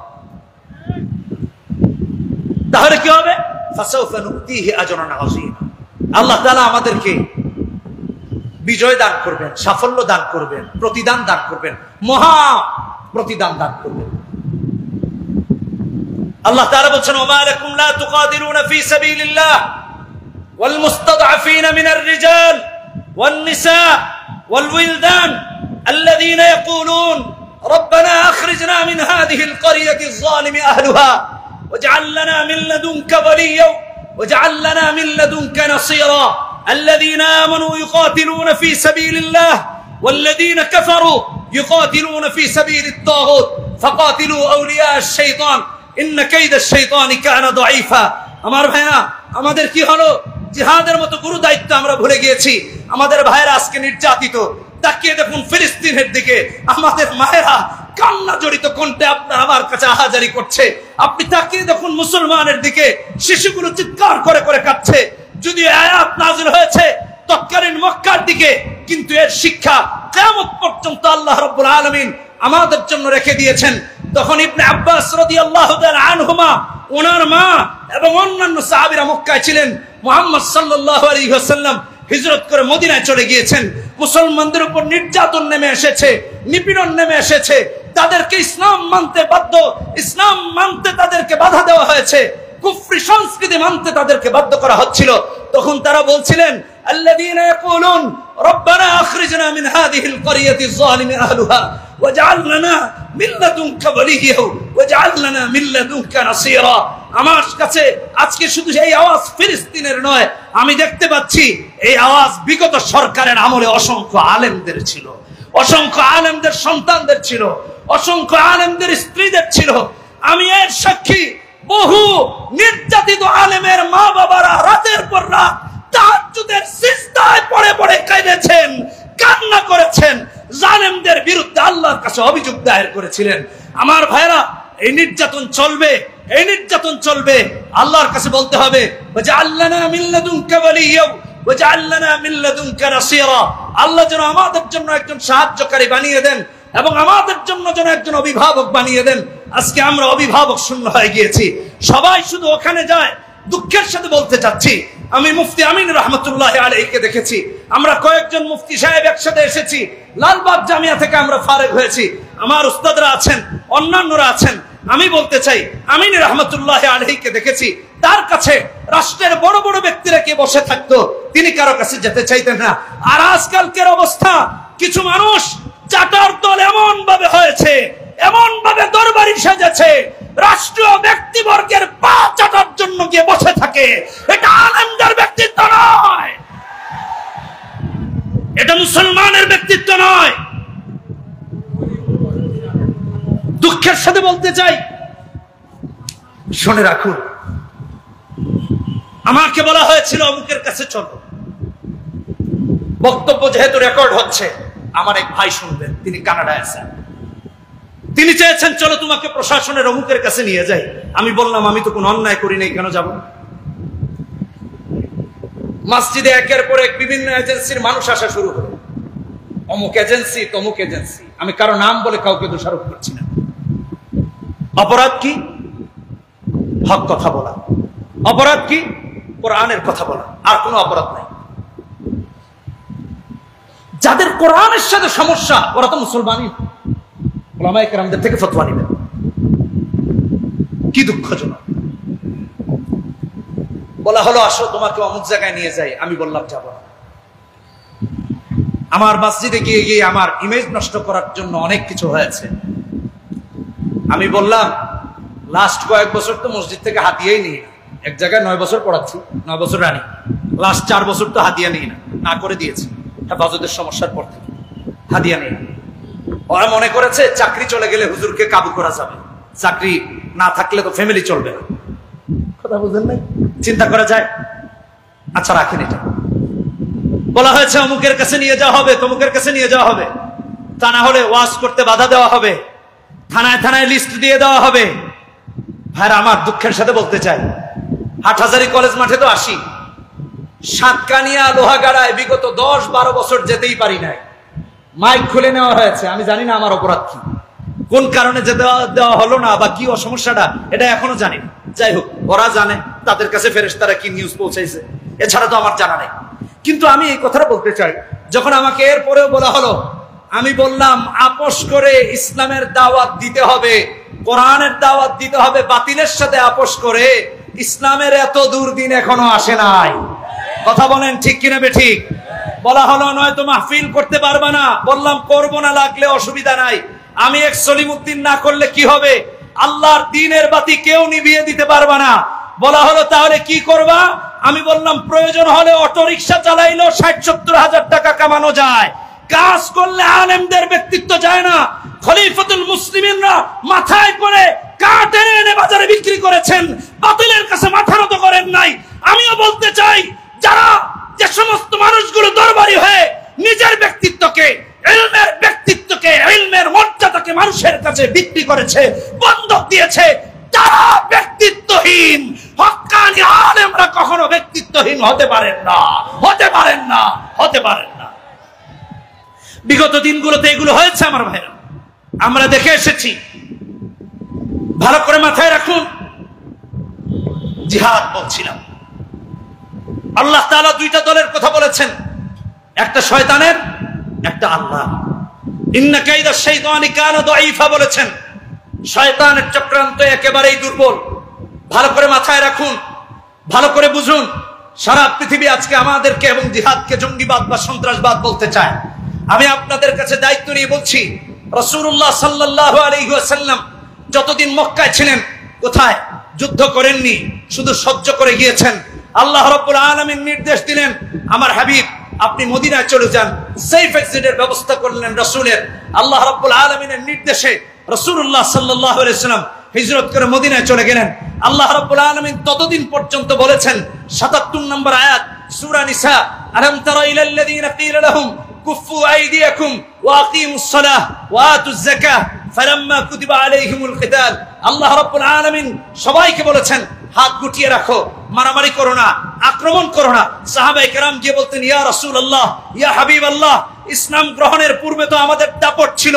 তাহলে কি হবে? ফাসাউফা নুতিহি আজরান আযীমা। আল্লাহ তাআলা আমাদেরকে বিজয় দান করবেন, সাফল্য দান করবেন, প্রতিদান দান করবেন, মহা প্রতিদান দান করবেন। আল্লাহ তাআলা বলেন, ওয়া লাকুম লা তুকাতিলুনা ফি সাবিলিল্লাহ ওয়াল মুস্তাদআফিনা মিনার রিজাল ওয়ান নিসা ওয়াল উইলদান الذين يقولون ربنا أخرجنا من هذه القرية الظالم أهلها واجعل لنا من لدنك وليا واجعل لنا من لدنك نصيرا الذين آمنوا يقاتلون في سبيل الله والذين كفروا يقاتلون في سبيل الطاغوت فقاتلوا أولياء الشيطان إن كيد الشيطان كان ضعيفا। আমার ভাইরা, আমাদের কি হলো? জিহাদের মতো গুরু দায়িত্ব আমরা ভুলে গিয়েছি। আমাদের ভাইরা আজকে নির্যাতিত। তাকিয়ে দেখুন ফিলিস্তিনের দিকে, আমাদের মায়েরা কান্না জড়িত কণ্ঠে আপনার আমার কাছে আহাজারি করছে। আপনি তাকিয়ে দেখুন মুসলমানের দিকে, শিশুগুলো চিৎকার করে করে কাঁদছে। যদিও আয়াত নাযিল হয়েছে তৎকালীন মক্কার দিকে, কিন্তু এর শিক্ষা কিয়ামত পর্যন্ত আল্লাহ রাব্বুল আলামিন আমাদের জন্য রেখে দিয়েছেন। তখন ইবনে আব্বাস রাদিয়াল্লাহু তাআলা আনহুমা, ওনার মা এবং অন্যান্য সাহাবীরা মক্কায় ছিলেন। মুহাম্মদ সাল্লাল্লাহু আলাইহি ওয়াসাল্লাম হিজরত করে মদিনায় চলে গিয়েছেন। মুসলমানদের উপর নির্যাতন নেমে এসেছে, নিপীড়ন নেমে এসেছে। তাদেরকে ইসলাম মানতে বাধ্য, ইসলাম মানতে তাদেরকে বাধা দেওয়া হয়েছে, কুফরি সংস্কৃতি মানতে তাদেরকে বাধ্য করা হচ্ছিল। তখন তারা বলছিলেন, আল্লাযীনা ইয়াকুলুন রব্বানা আখরিজনা মিন হাযিহিল ক্বরিয়াতিজ যালিমি আহলুহা ওয়াজআল লানা মিন লাদুনকা ওয়ালিয়্যা ওয়াজআল লানা মিন লাদুনকা নাসীরা। আমার কাছে আজকে শুধু এই আওয়াজ ফিলিস্তিনের নয়, আমি দেখতে পাচ্ছি এই আওয়াজ বিগত সরকারের আমলে অসংখ্য আলেমদের ছিল, অসংখ্য আলেমদের সন্তানদের ছিল, অসংখ্য আলেমদের স্ত্রীদের ছিল। আমি এর সাক্ষী, বহু নির্যাতিত আলেমের মা বাবারা রাতের পর রাত তাহাজ্জুদের সিজদায় পড়ে পড়ে কাঁদেছেন, কান্না করেছেন, জালেমদের বিরুদ্ধে আল্লাহর কাছে অভিযোগ দায়ের করেছিলেন। আমার ভাইরা, এই নির্যাতন চলবে, এই নির্যাতন চলবে। আল্লাহর কাছে বলতে হবে, ওয়াজআল লানা মিন লাদুনকা ওয়ালিয়্যা ওয়াজআল লানা মিন লাদুনকা নাসীরা, আল্লাহ যেন আমাদের জন্য একজন সাহায্যকারী বানিয়ে দেন এবং আমাদের জন্য যেন একজন অভিভাবক বানিয়ে দেন। আজকে আমরা অভিভাবক শূন্য হয়ে গিয়েছি, সবাই শুধু ওখানে যায়। দুঃখের সাথে বলতে চাচ্ছি, আমি মুফতি আমিন রহমতুল্লাহ আলাইহিকে দেখেছি, আমরা কয়েকজন মুফতি সাহেব একসাথে এসেছি, লালবাগ জামিয়া থেকে আমরা ফারেগ হয়েছি, আমার উস্তাদরা আছেন, অন্যান্যরা আছেন। আমি বলতে চাই, আমিন রহমতুল্লাহ আলাইহিকে দেখেছি, তার কাছে রাষ্ট্রের বড় বড় ব্যক্তিরা কে বসে থাকতো, তিনি কারো কাছে যেতে চাইতেন না। আর আজকালকের অবস্থা, কিছু মানুষ চাটার দল এমন ভাবে হয়েছে, এমন ভাবে দরবারি সেজেছে, রাষ্ট্রীয় ব্যক্তিবর্গের পা চাটার জন্য গিয়ে বসে থাকে। এটা আলেমদের ব্যক্তিত্ব নয়, এটা মুসলমানের ব্যক্তিত্ব নয়। দুঃখের সাথে বলতে চাই, শুনে রাখুন, আমাকে বলা হয়েছিল অমুকের কাছে চলো, বক্তব্য যেহেতু রেকর্ড হচ্ছে, আমার এক ভাই শুনবেন, তিনি কানাডায় আছেন, তিনি চেয়েছেন চলো তোমাকে প্রশাসনের অমুকের কাছে নিয়ে যাই। আমি বললাম আমি তো কোনো অন্যায় করি নাই, কেন যাব? মসজিদে একের পর এক বিভিন্ন এজেন্সির মানুষ আসা শুরু হলো, অমুক এজেন্সি তমুক এজেন্সি, আমি কারো নাম বলে কাউকে দোষারোপ করছি না। অপরাধ কি? হক কথা বলা। অপরাধ কি? কোরআনের কথা বলা। আর কোনো অপরাধ নাই। যাদের কোরআনের সাথে সমস্যা, ওরা তো মুসলমানই, ওলামায়ে কেরামদের থেকে ফতোয়া নেবেন। কি দুঃখজনক। বলা হলো আসো তোমাকে অমুক জায়গায় নিয়ে যাই, আমি বললাম যাব না। আমার মসজিদে গিয়ে গিয়ে আমার ইমেজ নষ্ট করার জন্য অনেক কিছু হয়েছে। আমি বললাম লাস্ট কয়েক বছর তো মসজিদ থেকে হাতিয়াই নিই না, এক জায়গায় 9 বছর পড়াচ্ছি, 9 বছর রানি, লাস্ট 4 বছর তো হাতিয়া নিই না, না করে দিয়েছি হেফাজতের সমস্যার পর থেকে হাতিয়া নেই। ওরা মনে করেছে চাকরি চলে গেলে হুজুরকে কাবু করা যাবে, চাকরি না থাকলে তো ফ্যামিলি চলবে না। কথা বুঝেন নাই? চিন্তা করা যায়। আচ্ছা রাখেন এটা। বলা হয়েছে অমুকের কাছে নিয়ে যাওয়া হবে, তমুকের কাছে নিয়ে যাওয়া হবে, তা না হলে ওয়াজ করতে বাধা দেওয়া হবে, থানায় থানায় লিস্ট দিয়ে দেওয়া হবে। ভাইরা আমার, দুঃখের সাথে বলতে চাই, হাটহাজারী কলেজ মাঠে তো আসি, সাতকানিয়া লোহাগাড়ায় বিগত 10-12 বছর যেতেই পারি নাই। মাইক খুলে নেওয়া হয়েছে, আমি জানি না আমার অপরাধ কি, কোন কারণে যে দেওয়া হলো না বা কি সমস্যাটা, এটা এখনো জানি না। যাই হোক, ওরা জানে, তাদের কাছে ফেরেশতারা কি নিউজ পৌঁছাইছে, এছাড়া তো আমার জানা নেই। কিন্তু আমি এই কথাটা বলতে চাই, যখন আমাকে এরপরেও বলা হলো, আমি বললাম আপোষ করে ইসলামের দাওয়াত দিতে হবে, কোরআনের দাওয়াত দিতে হবে, বাতিলের সাথে আপোষ করে ইসলামের এত দুর্দিন এখনো আসে নাই। কথা বলেন ঠিক কিনা বেঠিক? বলা হলো নয়তো মাহফিল করতে পারবা না, বললাম করবো না, লাগলে অসুবিধা নাই। আমি এক সলিমুদ্দিন না করলে কি হবে? আল্লাহর দ্বীনের বাতি কেউ নিভিয়ে দিতে পারবা না। বলা হলো তাহলে কি করবা? আমি বললাম প্রয়োজন হলে অটো রিকশা চালাইলেও 60-70 হাজার টাকা কামানো যায়। কাজ করলে আলেমদের ব্যক্তিত্ব যায় না। খলিফাতুল মুসলিমিনরা মাথায় করে কাঠ এনে বাজারে বিক্রি করেছেন, বাতিলের কাছে মাথা নত করেন নাই। আমিও বলতে চাই, যারা যে সমস্ত মানুষগুলো দরবারি হয়ে নিজের ব্যক্তিত্বকে, ইলমের ব্যক্তিত্বকে, ইলমের মর্যাদাকে মানুষের কাছে বিক্রি করেছে, বন্ধক দিয়েছে, যারা ব্যক্তিত্বহীন, হক্কানি আলেমরা কখনো ব্যক্তিত্বহীন হতে পারেন না, হতে পারেন না, হতে পারেন না। বিগত দিনগুলোতে এগুলো হয়েছে আমার ভাইরা, আমরা দেখে এসেছি। ভালো করে মাথায় রাখুন, জিহাদ বলছিলাম, আল্লাহ তাআলা 2টা দলের কথা বলেছেন, একটা শয়তানের, একটা আল্লাহ। ইন্না কাইদা শাইতানি কানা দাঈফা বলেছেন, শয়তানের চক্রান্ত একেবারেই দুর্বল। ভালো করে মাথায় রাখুন, ভালো করে বুঝুন। সারা পৃথিবী আজকে আমাদেরকে এবং জিহাদকে জঙ্গিবাদ বা সন্ত্রাসবাদ বলতে চায়। আমি আপনাদের কাছে দায়িত্ব নিয়ে বলছি, রাসূলুল্লাহ সাল্লাল্লাহু আলাইহি ওয়াসাল্লাম যতদিন মক্কায় ছিলেন, কোথায় যুদ্ধ করেননি, শুধু সহ্য করে গিয়েছেন। আল্লাহ রাব্বুল আলামিন নির্দেশ দিলেন, আমার হাবিব আপনি মদিনায় চলে যান। সেফ এক্সিটের ব্যবস্থা করলেন রাসূলের। আল্লাহ রাব্বুল আলামিনের নির্দেশে রাসূলুল্লাহ সাল্লাল্লাহু আলাইহি ওয়াসাল্লাম হিজরত করে মদিনায় চলে গেলেন। আল্লাহ রাব্বুল আলামিন ততদিন পর্যন্ত বলেছেন, ৭৭ নম্বর আয়াত সূরা নিসা, আলাম তারা ইলাল্লাযীনা ক্বিলা লাহুম কুফু আইদিয়াকুম ওয়া আকিমুস সালাহ ওয়া আতুজ যাকাহ ফালাম্মা কুতিবা আলাইহিমুল কিতাল। আল্লাহ রাব্বুল আলামিন সবাইকে বলেছেন, হাত গুটিয়ে রাখো, মারামারি করো না, আক্রমণ করো না। সাহাবায়ে কেরাম গিয়ে বলতেন, ইয়া রাসূলুল্লাহ, ইয়া হাবিবাল্লাহ, ইসলাম গ্রহণের পূর্বে তো আমাদের দাপট ছিল,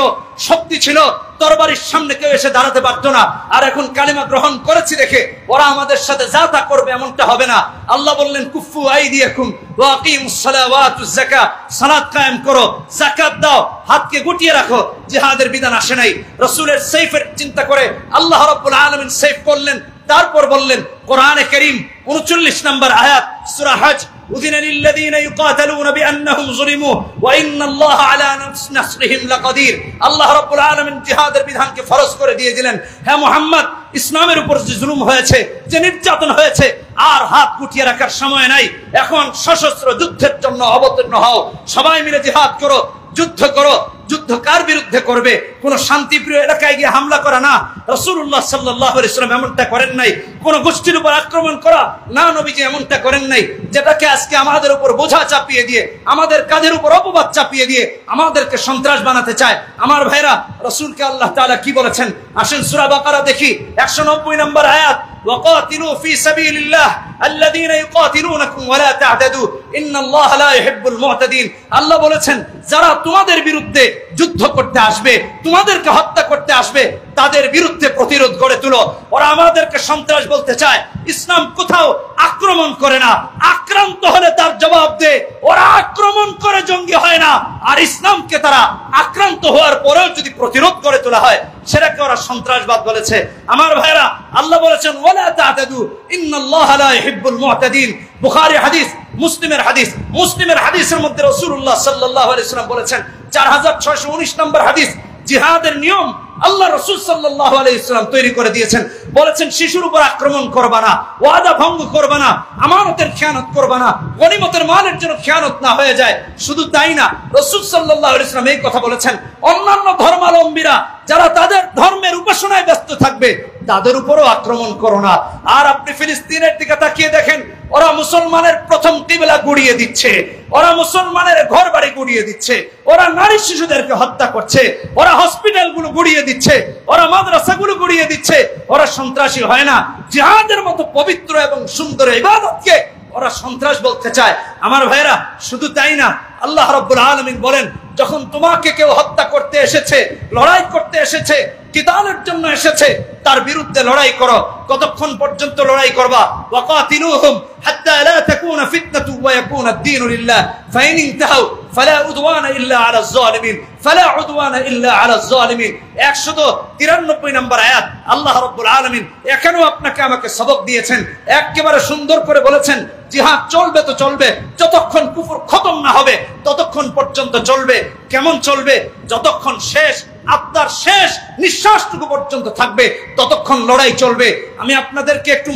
শক্তি ছিল, তরবারির সামনে কেউ এসে দাঁড়াতে পারতো না, আর এখন কালিমা গ্রহণ করেছি দেখে ওরা আমাদের সাথে যা তা করবে এমনটা হবে না। আল্লাহ বললেন, কুফু আইদিয়াকুম ওয়া আকিমুস সালাত ওয়া আতুজ যাকাত, সালাত কায়েম করো, যাকাত দাও, হাতকে গুটিয়ে রাখো। জিহাদের বিধান আসে নাই। রাসূলের সাইফের চিন্তা করে আল্লাহ রাব্বুল আলামিন সাইফ করলেন। তারপর বললেন কোরআনে কারীম 39 নম্বর আয়াত সূরা হজ, উযিনা লিল্লাযীনা ইউকাতালুনা বিআন্নাহুম যুলিমু ওয়া ইন্নাল্লাহা আলা নাসরিহিম লাকাদির। আল্লাহ রাব্বুল আলামিন জিহাদের বিধানকে ফরজ করে দিয়ে দিলেন। হে মুহাম্মদ, ইসলামের উপর যে জুলুম হয়েছে, যে নির্যাতন হয়েছে, আর হাত গুটিয়ে রাখার সময় নাই। এখন সশস্ত্র যুদ্ধের জন্য অবতীর্ণ হও, সবাই মিলে জিহাদ করো, যুদ্ধ করো। যুদ্ধ কার বিরুদ্ধে করবে? কোন শান্তিপ্রিয় এলাকায় গিয়ে হামলা করা না। রাসূলুল্লাহ সাল্লাল্লাহু আলাইহি ওয়াসাল্লাম এমনটা করেন নাই। কোন গোষ্ঠীর উপর আক্রমণ করা না, নবীজি এমনটা করেন নাই। যেটাকে আজকে আমাদের উপর বোঝা চাপিয়ে দিয়ে, আমাদের কাঁধের উপর অপবাদ চাপিয়ে দিয়ে আমাদেরকে সন্ত্রাস বানাতে চায়। আমার ভাইরা, রাসূলকে আল্লাহ তাআলা কি বলেছেন? আসেন সূরা বাকারা দেখি, 190 নম্বর আয়াত, وقاتلوا في سبيل الله الذين يقاتلونكم ولا تعتدوا ان الله لا يحب المعتدين। আল্লাহ বলেছেন, যারা তোমাদের বিরুদ্ধে যুদ্ধ করতে আসবে, তোমাদেরকে হত্যা করতে আসবে, তাদের বিরুদ্ধে প্রতিরোধ গড়ে তুলো। ওরা আমাদেরকে সন্ত্রাস বলতে চায়। ইসলাম কোথাও আক্রমণ করে না, আক্রান্ত হলে তার জবাব দে। ওরা আক্রমণ করে জঙ্গি হয় না, আর ইসলামকে তারা আক্রান্ত হওয়ার পরেও যদি প্রতিরোধ গড়ে তোলা হয়, সেটাকে ওরা সন্ত্রাসবাদ বলেছে। আমার ভাইরা, আল্লাহ বলেছেন ওয়ালা তা'তাদু ইন্নাল্লাহা লা ইউহিব্বুল মু'তাদিন। বুখারী হাদিস, মুসলিমের হাদিস। মুসলিমের হাদিসের মধ্যে রাসূলুল্লাহ সাল্লাল্লাহু আলাইহি ওয়াসাল্লাম বলেছেন, 4619 নম্বর হাদিস, জিহাদের নিয়ম আল্লাহ রাসূল সাল্লাল্লাহু আলাইহি ওয়াসাল্লাম তৈরি করে দিয়েছেন। বলেছেন, শিশুর উপর আক্রমণ করবা না, ওয়াদা ভঙ্গ করবা না, আমানতের খেয়ানত করবা না, গনিমতের মালের জন্য খেয়ানত না হয়ে যায়। শুধু তাই না, রাসূল সাল্লাল্লাহু আলাইহি ওয়াসাল্লাম এই কথা বলেছেন, অন্যান্য ধর্মাবলম্বীরা যারা তাদের ধর্মের উপাসনায় ব্যস্ত থাকবে, তাদের উপরও আক্রমণ করো না। আর আপনি ফিলিস্তিনের দিকে তাকিয়ে দেখেন, ওরা মুসলমানের প্রথম কিবলা গুড়িয়ে দিচ্ছে, ওরা মুসলমানের ঘর বাড়ি গুড়িয়ে দিচ্ছে, ওরা নারী শিশুদেরকে হত্যা করছে, ওরা হসপিটালগুলো গুড়িয়ে দিচ্ছে, ওরা মাদ্রাসাগুলো গুড়িয়ে দিচ্ছে। ওরা সন্ত্রাসী হয় না। জিহাদের মতো পবিত্র এবং সুন্দর ইবাদতকে ওরা সন্ত্রাস বলতে চায়। আমার ভাইরা, শুধু তাই না, আল্লাহ রাব্বুল আলামিন বলেন, যখন তোমাকে কেউ হত্যা করতে এসেছে, লড়াই করতে এসেছে, কিতালের জন্য এসেছে, তার বিরুদ্ধে লড়াই করো। কতক্ষণ পর্যন্ত লড়াই করবা? ওয়াকাতিলুহুম হাত্তা লা তাকুনা ফিতনাতু ওয়া ইয়াকুনা আদ-দীনু লিল্লাহ ফাইন ইনতাহু ফালা উদওয়ানা ইল্লা আলা আয-যালিমিন ফালা উদওয়ানা ইল্লা আলা আয-যালিমিন। 193 নম্বর আয়াত। আল্লাহ রাব্বুল আলামিন এখানেও আপনাকে আমাকে সবক দিয়েছেন, একেবারে সুন্দর করে বলেছেন, জিহাদ চলবে তো চলবে, যতক্ষণ কুফর খতম না হবে ততক্ষণ পর্যন্ত চলবে। কেমন চলবে? যতক্ষণ শেষ আপনার শেষ নিঃশ্বাসটুকু পর্যন্ত থাকবে ততক্ষণ লড়াই চলবে। আমি আপনাদেরকে একটু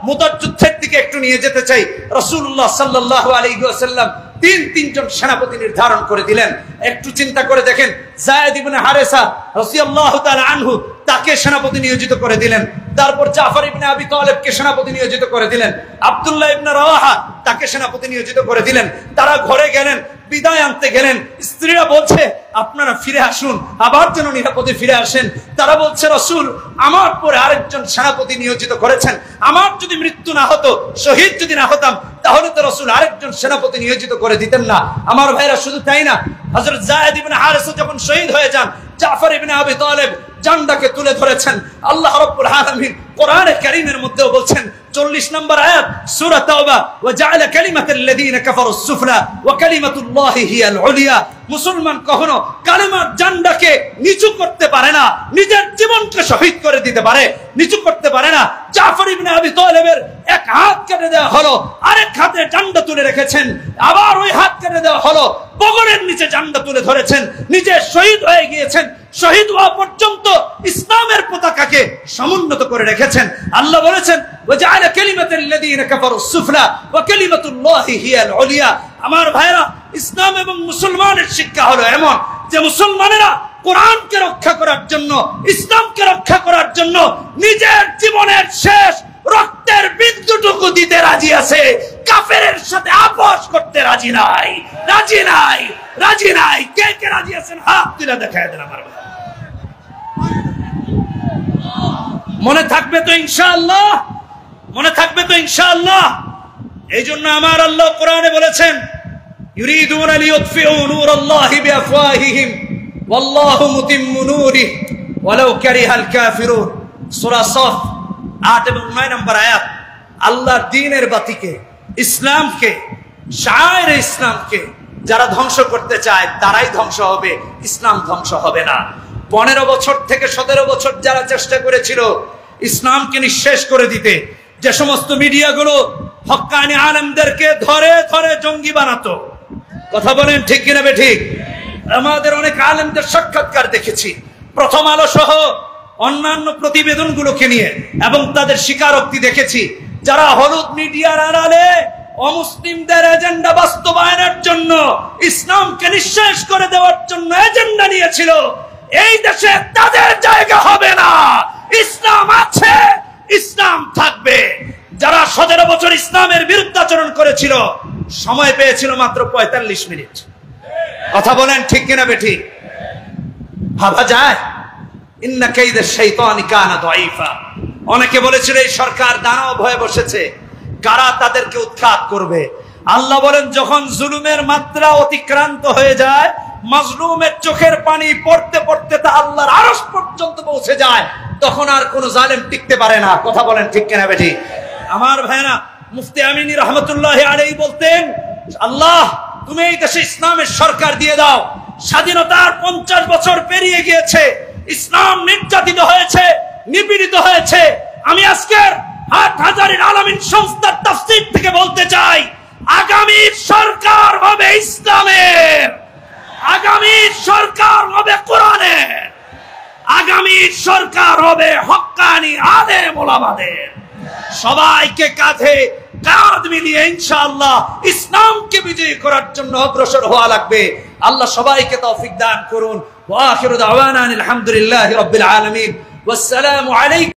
মুতার যুদ্ধের দিকে একটু নিয়ে যেতে চাই। রাসূলুল্লাহ সাল্লাল্লাহু আলাইহি ওয়াসাল্লাম তিনজন সেনাপতি নির্ধারণ করে দিলেন। একটু চিন্তা করে দেখেন, যায়েদ ইবনে হারেসা রাদিয়াল্লাহু তাআলা আনহু, তাকে সেনাপতি নিয়োজিত করে দিলেন। তারপর জাফর ইবনে আবি তালেবকে সেনাপতি নিয়োজিত করে দিলেন। আব্দুল্লাহ ইবনে রাওয়াহা, তাকে সেনাপতি নিয়োজিত করে দিলেন। তারা ঘরে গেলেন, বিদায় আনতে গেলেন। স্ত্রীরা বলছে, আপনারা ফিরে আসুন, আবার যেন নিরাপদে ফিরে আসেন। তারা বলছে, রাসূল আমার পরে আরেকজন সেনাপতি নিয়োজিত করেছেন, আমার যদি মৃত্যু না হতো, শহীদ যদি না হতাম, তাহলে তো রাসূল আরেকজন সেনাপতি নিয়োজিত করে দিতেন না। আমার ভাইরা, শুধু তাই না, হযরত যায়েদ ইবনে হারেসা যখন শহীদ হয়ে যান, জাফর ইবনে আবি তালেব জান্ডাকে তুলে ধরেছেন। আল্লাহ রাব্বুল আলামিন কোরআনে কারীমের মধ্যেও বলছেন, 40 নম্বর আয়াত সূরা তাওবা, ওয়া জাআলা কালিমাতাল্লাযীনা কাফারুস সুফলা ওয়া কালিমাতুল্লাহি হিয়াল উলিয়া। মুসলমান কখনো কালেমার জান্ডাকে নিচু করতে পারে না, নিজের জীবনকে শহীদ করে দিতে পারে, নিচু করতে পারে না। জাফর ইবনে আবি তালেবের এক হাত কেটে দেওয়া হলো, আরেক হাতে জান্ডা তুলে রেখেছেন, আবার ওই হাত কেটে দেওয়া হলো, বগলের নিচে জান্ডা তুলে ধরেছেন, নিজে শহীদ হয়ে গিয়েছেন। শহীদ হওয়া পর্যন্ত ইসলামের পতাকাকে সমুন্নত করে রেখেছেন। আল্লাহ বলেছেন, ওয়া জাআলা কালিমাতাল্লাযীনা কাফারুস সুফলা ওয়া কালিমাতুল্লাহি হিয়াল উলিয়া। আমার ভাইরা, ইসলাম এবং মুসলমানের শিক্ষা হলো এমন যে মুসলমানেরা কোরআনকে রক্ষা করার জন্য, ইসলামকে রক্ষা করার জন্য নিজের জীবনের শেষ রক্তের বিন্দুটুকু দিতে রাজি আছে, কাফেরের সাথে আপোষ করতে রাজি নাই, রাজি নাই, রাজি নাই। কে কে রাজি আছেন? হাত তুলে দেখায় দেন। আমার মনে থাকবে তো ইনশাআল্লাহ? মনে থাকবে তো ইনশাআল্লাহ? এই জন্য আমার আল্লাহ কোরআনে বলেছেন, ইউরিদুনা লিইউতফিউ নূরাল্লাহি বিআফওয়াহিহিম ওয়াল্লাহু মুতিম্মু নূরিহি ওয়ালাউ কারিহাল কাফিরুন। সূরা সফ 8 এবং 9 নম্বর আয়াত। আল্লাহর দ্বীনের বাতিকে, ইসলামকে, শায়ের ইসলামকে যারা ধ্বংস করতে চায় তারাই ধ্বংস হবে, ইসলাম ধ্বংস হবে না। 15 বছর থেকে 17 বছর যারা চেষ্টা করেছিল ইসলামকে নিঃশেষ করে দিতে, যে সমস্ত মিডিয়াগুলো হক্কানি আলেমদেরকে ধরে ধরে জঙ্গি বানাতো, কথা বলেন ঠিক কিনা বেঠিক? আমাদের অনেক আলেমদের সাক্ষাৎকার দেখেছি, প্রথম আলো সহ অন্যান্য প্রতিবেদনগুলোকে নিয়ে, এবং তাদের স্বীকারোক্তি দেখেছি, যারা হলুদ মিডিয়ার আড়ালে অমুসলিমদের এজেন্ডা বাস্তবায়নের জন্য, ইসলামকে নিঃশেষ করে দেওয়ার জন্য এজেন্ডা নিয়েছিল, এই দেশে তাদের জায়গা হবে না। ইসলাম আছে, ইসলাম থাকবে। যারা 17 বছর ইসলামের বিরুদ্ধাচরণ করেছিল সময় পেয়েছিল মাত্র 45 মিনিট। কথা বলেন ঠিক কিনা বেঠিক? ভাবা যায়? ইন্না কাইদাশ শাইতানি কানা দাঈফা। অনেকে বলেছিল এই সরকার দানব হয়ে বসেছে, কারা তাদেরকে উৎখাত করবে? আল্লাহ বলেন, যখন জুলুমের মাত্রা অতিক্রান্ত হয়ে যায়, মাজলুমের চোখের পানি পড়তে পড়তে তা আল্লাহর আরশ পর্যন্ত পৌঁছে যায়, তখন আর কোন জালেম টিকতে পারে না। কথা বলেন ঠিক কিনা বেঠিক? আমার ভাইরা, মুফতি আমিনী রহমতুল্লাহি আলাইহি বলতেন, আল্লাহ তুমি এই দেশে ইসলামের সরকার দিয়ে দাও। স্বাধীনতার 50 বছর পেরিয়ে গিয়েছে, ইসলাম নির্যাতিত হয়েছে, নিপীড়িত হয়েছে। আমি আজকের হাটহাজারীর আলামিন সংস্থার তাফসীর থেকে বলতে চাই, আগামী সরকার হবে ইসলামের, আগামী সরকার হবে কোরআনের, আগামী সরকার হবে হক্কানি আলেম ওলামাদের। সবাইকে কাঁধে কাঁধ মিলিয়ে ইনশাআল্লাহ ইসলামকে বিজয়ী করার জন্য অগ্রসর হওয়া লাগবে। আল্লাহ সবাইকে তৌফিক দান করুন। ওয়া আখিরু দাওয়ানা আলহামদুলিল্লাহি রাব্বিল আলামিন। ওয়াসসালামু আলাইকুম।